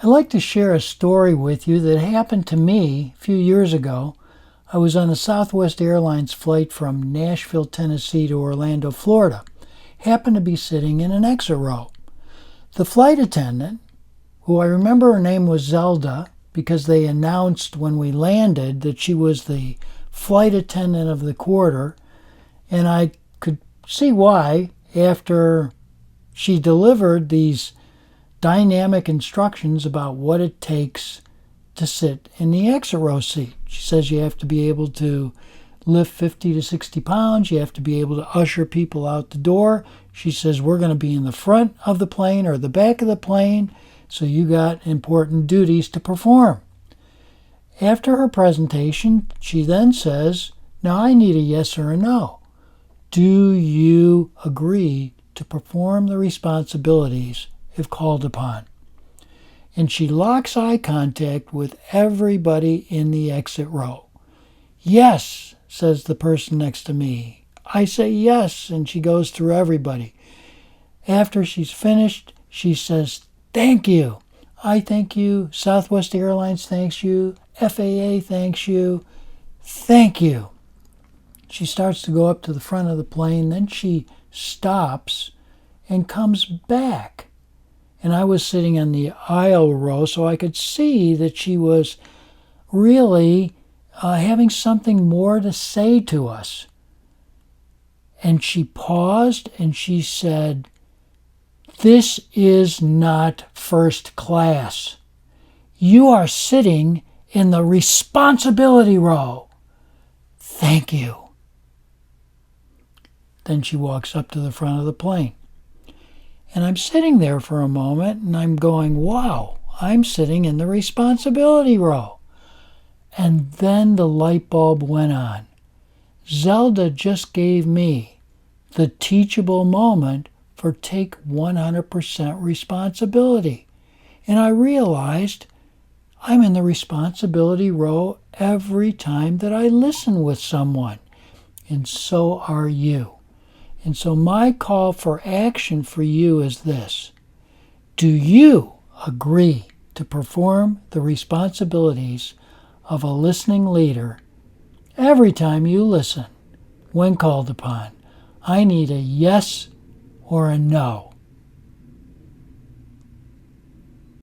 I'd like to share a story with you that happened to me a few years ago. I was on a Southwest Airlines flight from Nashville, Tennessee to Orlando, Florida. Happened to be sitting in an exit row. The flight attendant, who I remember her name was Zelda because they announced when we landed that she was the flight attendant of the quarter, and I could see why after she delivered these dynamic instructions about what it takes to sit in the exit row seat. She says you have to be able to lift 50 to 60 pounds. You have to be able to usher people out the door. She says we're going to be in the front of the plane or the back of the plane, so you got important duties to perform. After her presentation, she then says, now I need a yes or a no. Do you agree to perform the responsibilities if called upon? And she locks eye contact with everybody in the exit row. Yes, says the person next to me. I say yes, and she goes through everybody. After she's finished, she says, thank you. I thank you. Southwest Airlines thanks you. FAA thanks you. Thank you. She starts to go up to the front of the plane. Then she stops and comes back. And I was sitting in the aisle row, so I could see that she was really having something more to say to us. And she paused and she said, this is not first class. You are sitting in the responsibility row. Thank you. Then she walks up to the front of the plane. And I'm sitting there for a moment and I'm going, wow, I'm sitting in the responsibility row. And then the light bulb went on. Zelda just gave me the teachable moment for take 100% responsibility. And I realized I'm in the responsibility row every time that I listen with someone. And so are you. And so my call for action for you is this. Do you agree to perform the responsibilities of a listening leader every time you listen when called upon? I need a yes or a no.